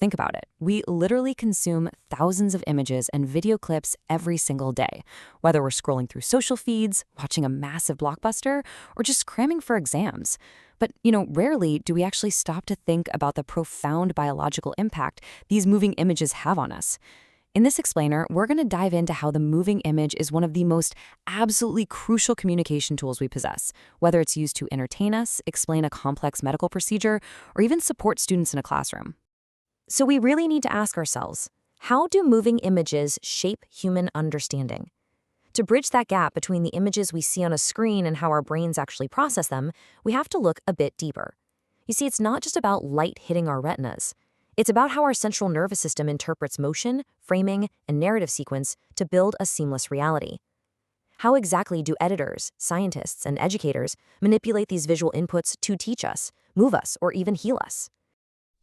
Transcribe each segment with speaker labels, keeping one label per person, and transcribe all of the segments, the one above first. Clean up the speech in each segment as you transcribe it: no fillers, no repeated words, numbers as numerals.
Speaker 1: Think about it. We literally consume thousands of images and video clips every single day, whether we're scrolling through social feeds, watching a massive blockbuster, or just cramming for exams. But, rarely do we actually stop to think about the profound biological impact these moving images have on us. In this explainer, we're going to dive into how the moving image is one of the most absolutely crucial communication tools we possess, whether it's used to entertain us, explain a complex medical procedure, or even support students in a classroom.
Speaker 2: So we really need to ask ourselves, how do moving images shape human understanding? To bridge that gap between the images we see on a screen and how our brains actually process them, we have to look a bit deeper. You see, it's not just about light hitting our retinas. It's about how our central nervous system interprets motion, framing, and narrative sequence to build a seamless reality. How exactly do editors, scientists, and educators manipulate these visual inputs to teach us, move us, or even heal us?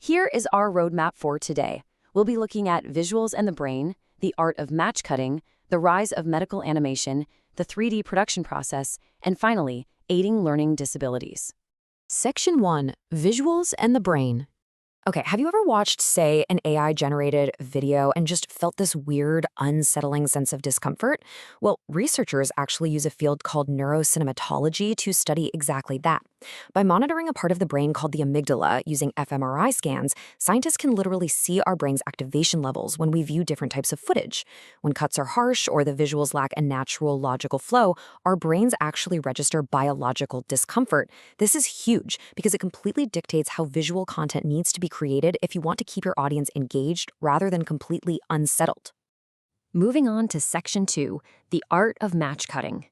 Speaker 1: Here is our roadmap for today. We'll be looking at visuals and the brain, the art of match cutting, the rise of medical animation, the 3D production process, and finally, aiding learning disabilities.
Speaker 2: Section 1. Visuals and the brain. Okay, have you ever watched, say, an AI-generated video and just felt this weird, unsettling sense of discomfort? Well, researchers actually use a field called neurocinematology to study exactly that. By monitoring a part of the brain called the amygdala using fMRI scans, scientists can literally see our brain's activation levels when we view different types of footage. When cuts are harsh or the visuals lack a natural logical flow, our brains actually register biological discomfort. This is huge because it completely dictates how visual content needs to be created if you want to keep your audience engaged rather than completely unsettled.
Speaker 1: Moving on to Section 2, the art of match cutting.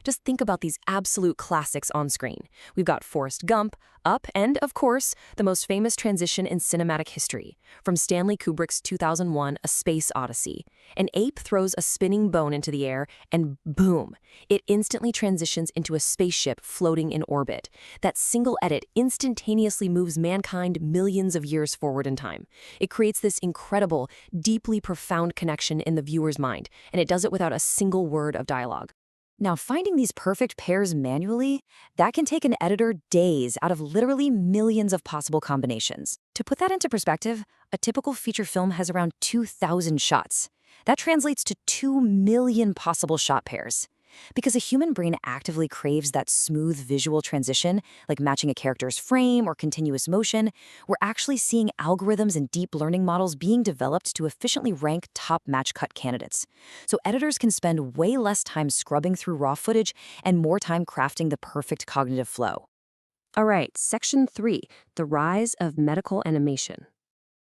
Speaker 1: Just think about these absolute classics on screen. We've got Forrest Gump, Up, and, of course, the most famous transition in cinematic history, from Stanley Kubrick's 2001 A Space Odyssey. An ape throws a spinning bone into the air, and boom! It instantly transitions into a spaceship floating in orbit. That single edit instantaneously moves mankind millions of years forward in time. It creates this incredible, deeply profound connection in the viewer's mind, and it does it without a single word of dialogue.
Speaker 2: Now, finding these perfect pairs manually, that can take an editor days out of literally millions of possible combinations. To put that into perspective, a typical feature film has around 2,000 shots. That translates to 2 million possible shot pairs. Because a human brain actively craves that smooth visual transition, like matching a character's frame or continuous motion, we're actually seeing algorithms and deep learning models being developed to efficiently rank top match cut candidates. So editors can spend way less time scrubbing through raw footage and more time crafting the perfect cognitive flow.
Speaker 1: All right, Section 3, the rise of medical animation.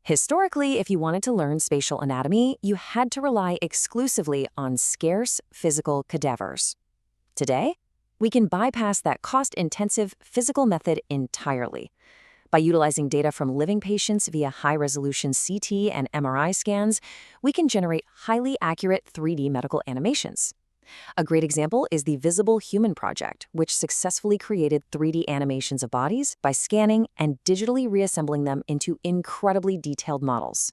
Speaker 1: Historically, if you wanted to learn spatial anatomy, you had to rely exclusively on scarce physical cadavers. Today, we can bypass that cost-intensive physical method entirely. By utilizing data from living patients via high-resolution CT and MRI scans, we can generate highly accurate 3D medical animations. A great example is the Visible Human Project, which successfully created 3D animations of bodies by scanning and digitally reassembling them into incredibly detailed models.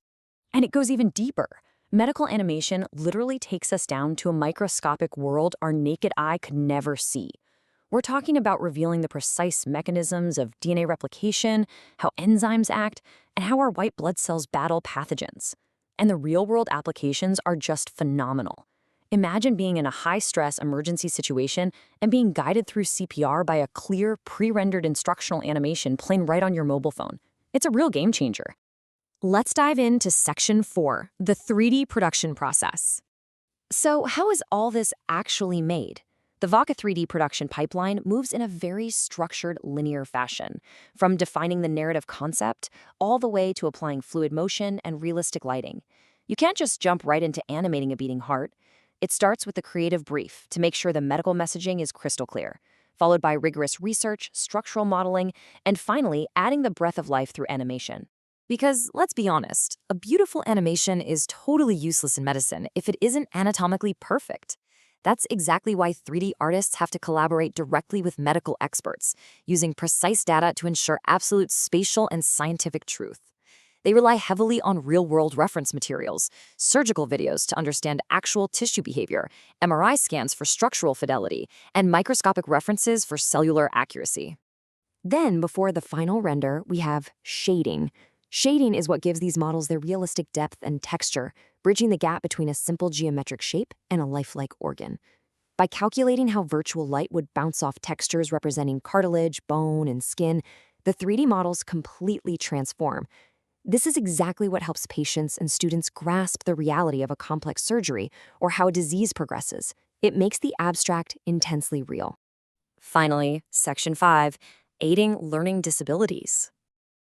Speaker 1: And it goes even deeper. Medical animation literally takes us down to a microscopic world our naked eye could never see. We're talking about revealing the precise mechanisms of DNA replication, how enzymes act, and how our white blood cells battle pathogens. And the real-world applications are just phenomenal. Imagine being in a high-stress emergency situation and being guided through CPR by a clear, pre-rendered instructional animation playing right on your mobile phone. It's a real game changer.
Speaker 2: Let's dive into Section 4, the 3D production process.
Speaker 1: So how is all this actually made? The VACA 3D production pipeline moves in a very structured, linear fashion, from defining the narrative concept all the way to applying fluid motion and realistic lighting. You can't just jump right into animating a beating heart. It starts with the creative brief to make sure the medical messaging is crystal clear, followed by rigorous research, structural modeling, and finally adding the breath of life through animation.
Speaker 2: Because, let's be honest, a beautiful animation is totally useless in medicine if it isn't anatomically perfect. That's exactly why 3D artists have to collaborate directly with medical experts, using precise data to ensure absolute spatial and scientific truth. They rely heavily on real-world reference materials, surgical videos to understand actual tissue behavior, MRI scans for structural fidelity, and microscopic references for cellular accuracy. Then, before the final render, we have shading. Shading is what gives these models their realistic depth and texture, bridging the gap between a simple geometric shape and a lifelike organ. By calculating how virtual light would bounce off textures representing cartilage, bone, and skin, the 3D models completely transform. This is exactly what helps patients and students grasp the reality of a complex surgery or how a disease progresses. It makes the abstract intensely real.
Speaker 1: Finally, Section 5, aiding learning disabilities.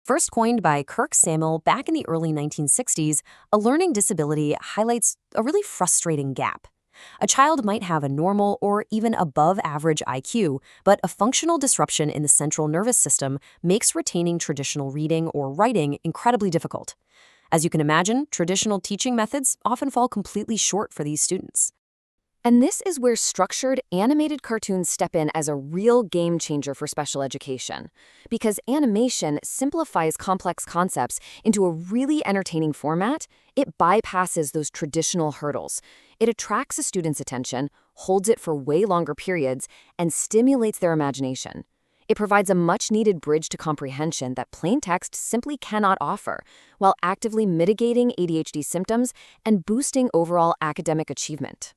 Speaker 1: First coined by Kirk Samuel back in the early 1960s, a learning disability highlights a really frustrating gap. A child might have a normal or even above average IQ, but a functional disruption in the central nervous system makes retaining traditional reading or writing incredibly difficult. As you can imagine, traditional teaching methods often fall completely short for these students.
Speaker 2: And this is where structured, animated cartoons step in as a real game changer for special education. Because animation simplifies complex concepts into a really entertaining format, it bypasses those traditional hurdles. It attracts a student's attention, holds it for way longer periods, and stimulates their imagination. It provides a much-needed bridge to comprehension that plain text simply cannot offer, while actively mitigating ADHD symptoms and boosting overall academic achievement.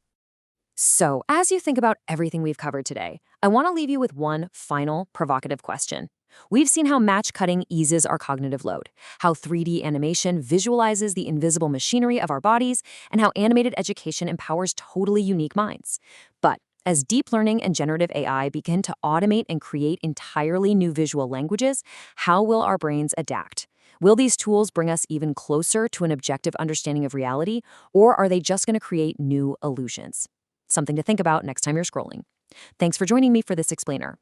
Speaker 1: So, as you think about everything we've covered today, I want to leave you with one final provocative question. We've seen how match cutting eases our cognitive load, how 3D animation visualizes the invisible machinery of our bodies, and how animated education empowers totally unique minds. But as deep learning and generative AI begin to automate and create entirely new visual languages, how will our brains adapt? Will these tools bring us even closer to an objective understanding of reality, or are they just going to create new illusions? Something to think about next time you're scrolling. Thanks for joining me for this explainer.